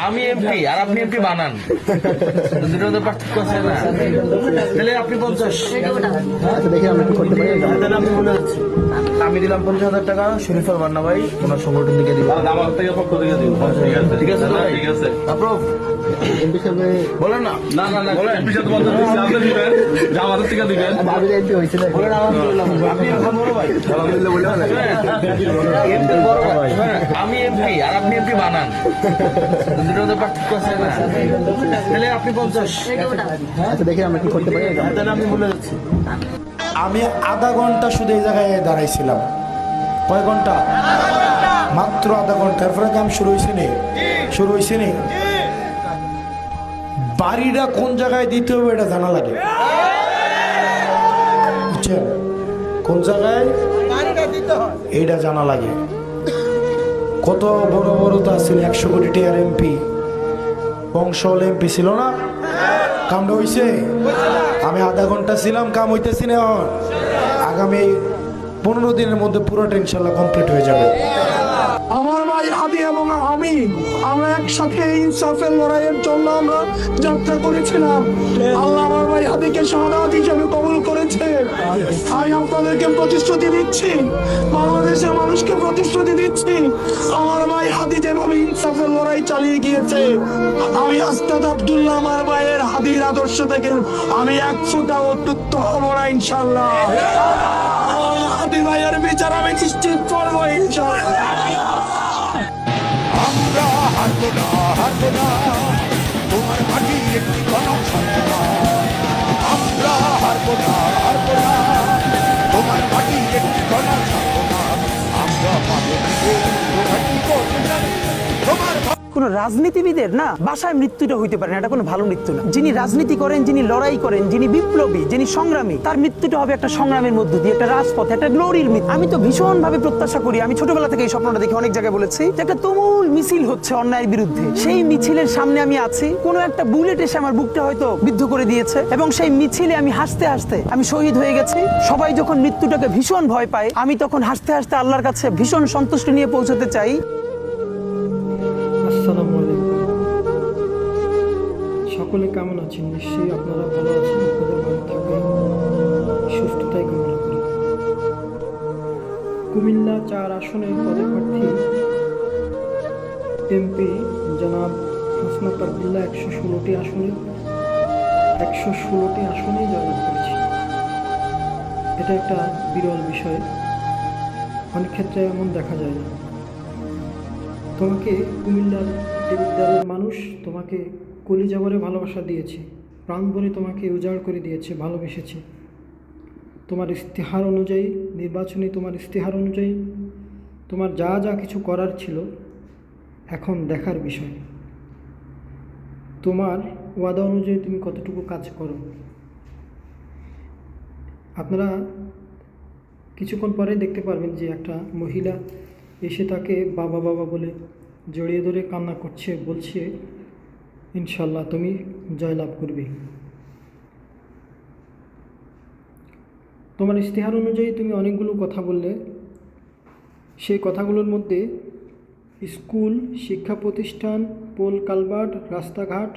আমি এমপি আর আপনি এমপি বানান, দুটোতে পার্থক্য আছে না? তাহলে আপনি 50। আচ্ছা দেখি আমরা কি করতে পারি। তাহলে আমি বলে যাচ্ছি, আমি দিলাম 50,000 টাকা, শরীফুল মান্না ভাই ওনার সংগঠন থেকে দিব। আমার থেকে পক্ষ থেকে দিব। ঠিক আছে ভাই? ঠিক আছে। তারপর এমপি সাহেব বলেন না, না না না, এমপি সাথে 50 দিচ্ছি, আপনি দিবেন, যা আমাদের থেকে দিবেন। ভাবি এমপি হয়েছে না বলেন আলহামদুলিল্লাহ। আপনি এখন বড় ভাই, আলহামদুলিল্লাহ বলে ভালো। এমপি বড় ভাই। আমি এমপি আর আপনি এমপি বানান, দুটোতে পার্থক্য আছে না? তাহলে আপনি 50। আচ্ছা দেখি আমরা কি করতে পারি। তাহলে আমি বলে যাচ্ছি, আমি আধা ঘন্টা শুধু এই জায়গায় দাঁড়াইছিলাম। কয় ঘন্টা? মাত্র আধা ঘন্টা। এরপরে কাম শুরু হয়েছে নি? শুরু হয়েছে নি? বাড়িটা কোন জায়গায় দিতে হবে এটা জানা লাগে, বুঝছেন? কোন জায়গায় এইটা জানা লাগে। কত বড় বড় তো আছিল, 100 কোটি টাকার এমপি, বংশ এমপি ছিল না? কামটা হইছে? আমি আধা ঘন্টা ছিলাম, কাম হইতেছি না। আগামী 15 দিনের মধ্যে পুরোটা ইনশাল্লাহ কমপ্লিট হয়ে যাবে। আমার ভাই হাদি এবং আমরা একসাথে ইনসাফের লড়াইয়ের জন্য আমরা যাত্রা করেছিলাম। আল্লাহ আমার ভাই হাদিকে শাহাদাত হিসেবে কবুল করেছে। আমি আপনাদেরকে প্রতিশ্রুতি দিচ্ছি, বাংলাদেশের মানুষকে প্রতিশ্রুতি দিচ্ছি, আমার ভাই হাদি যেভাবে ইনসাফের লড়াই চালিয়ে গিয়েছে, আমি আস্তাদ আব্দুল্লাহ আমার ভাইয়ের হাদির আদর্শ থেকে আমি 1 ফুটা অত্যুত্ত হব না ইনশাল্লাহ। হাদি ভাইয়ের বিচার আমি নিশ্চিত করবো ইনশাল্লাহ। আমরা হারবো না, হারবো না, তোমার মাটি একটি কণা ছাড়বো না। আমরা হারবো না, হারবো না, তোমার মাটি একটি কণা ছাড়বো না। আমরা পাবো তোমার কি করতে জানি, তোমার কোন রাজনীতিবিদের না বাসায় মৃত্যুটা হইতে পারে না, এটা কোনো ভালো মৃত্যু না। যিনি রাজনীতি করেন, যিনি লড়াই করেন, যিনি বিপ্লবী, যিনি সংগ্রামী, তার মৃত্যুটা হবে একটা সংগ্রামের মধ্য দিয়ে, একটা রাজপথে, একটা গ্লোরির মৃত্যু। আমি তো ভীষণ ভাবে প্রত্যাশা করি, আমি ছোটবেলা থেকে এই স্বপ্নটা দেখি, অনেক জায়গায় বলেছি যে একটা তুমুল মিছিল হচ্ছে অন্যায়ের বিরুদ্ধে, সেই মিছিলের সামনে আমি আছি, কোনো একটা বুলেট এসে আমার বুকটা হয়তো বিদ্ধ করে দিয়েছে, এবং সেই মিছিলে আমি হাসতে হাসতে আমি শহীদ হয়ে গেছি। সবাই যখন মৃত্যুটাকে ভীষণ ভয় পায়, আমি তখন হাসতে হাসতে আল্লাহর কাছে ভীষণ সন্তুষ্টি নিয়ে পৌঁছতে চাই। আসসালামু আলাইকুম। সকলে কেমন আছেন? নিশ্চয়ই আপনারা ভালো আছেন। আপনাদের ভালো থাকবে, সুস্থতাই কামনা করি। কুমিল্লা 4 আসনের পদপ্রার্থী এমপি জনাব হাসনাত আব্দুল্লাহ 116টি আসনেই জয়লাভ করেছি। এটা একটা বিরল বিষয়, অনেক ক্ষেত্রে এমন দেখা যায় না। তোমাকে কুমিল্লার দেবিদ্বারের মানুষ তোমাকে কলিজা ভরে ভালোবাসা দিয়েছে, প্রাণ ভরে তোমাকে উজাড় করে দিয়েছে, ভালোবেসেছে। তোমার ইস্তেহার অনুযায়ী, নির্বাচনী তোমার ইস্তেহার অনুযায়ী তোমার যা যা কিছু করার ছিল, এখন দেখার বিষয় তোমার ওয়াদা অনুযায়ী তুমি কতটুকু কাজ করো। আপনারা কিছুক্ষণ পরে দেখতে পারবেন যে একটা মহিলা এসে তাকে বাবা বাবা বলে জড়িয়ে ধরে কান্না করছে, বলছে ইনশাল্লাহ তুমি জয়লাভ করবে। তোমার ইস্তেহার অনুযায়ী তুমি অনেকগুলো কথা বললে, সেই কথাগুলোর মধ্যে স্কুল, শিক্ষা প্রতিষ্ঠান, পোল কালভার্ট, রাস্তাঘাট,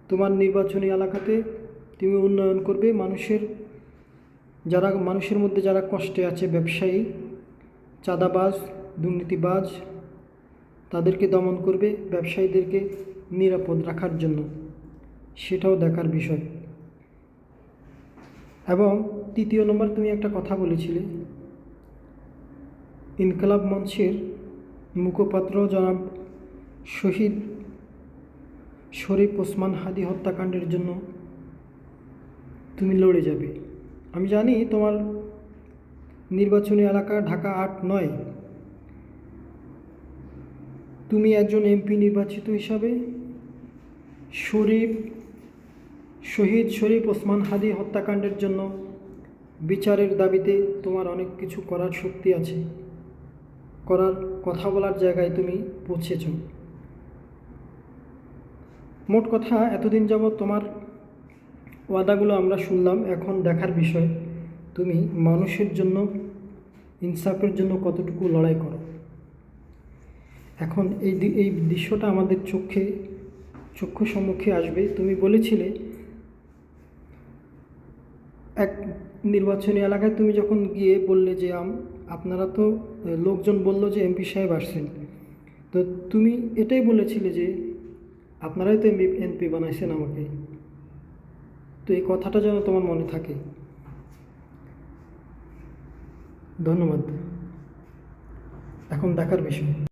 তোমার নির্বাচনী এলাকাতে তুমি উন্নয়ন করবে। মানুষের মধ্যে যারা কষ্টে আছে, ব্যবসায়ী, চাঁদাবাজ, দুর্নীতিবাজ, তাদেরকে দমন করবে, ব্যবসায়ীদেরকে নিরাপদ রাখার জন্য, সেটাও দেখার বিষয়। এবং 3 নম্বর তুমি একটা কথা বলেছিলে, ইনকলাব মঞ্চের মুখপাত্র জনাব শহীদ শরীফ ওসমান হাদি হত্যাকাণ্ডের জন্য তুমি লড়ে যাবে। আমি জানি তোমার নির্বাচনী এলাকা ঢাকা 8 নয়। তুমি একজন এমপি নির্বাচিত হিসাবে শহীদ শরীফ ওসমান হাদি হত্যাকাণ্ডের জন্য বিচারের দাবিতে তোমার অনেক কিছু করার শক্তি আছে, করার কথা বলার জায়গায় তুমি পৌঁছেছ। মোট কথা, এতদিন যাবৎ তোমার ওয়াদাগুলো আমরা শুনলাম, এখন দেখার বিষয় তুমি মানুষের জন্য, ইনসাফের জন্য কতটুকু লড়াই করো। এখন এই দৃশ্যটা আমাদের চক্ষু সম্মুখে আসবে। তুমি বলেছিলে এক নির্বাচনী এলাকায় তুমি যখন গিয়ে বললে যে আপনারা তো লোকজন বলল যে এমপি সাহেব আসছেন, তো তুমি এটাই বলেছিলে যে আপনারাই তো এমপি বানাইছেন আমাকে। তো এই কথাটা যেন তোমার মনে থাকে। ধন্যবাদ। এখন দেখার বিষয়।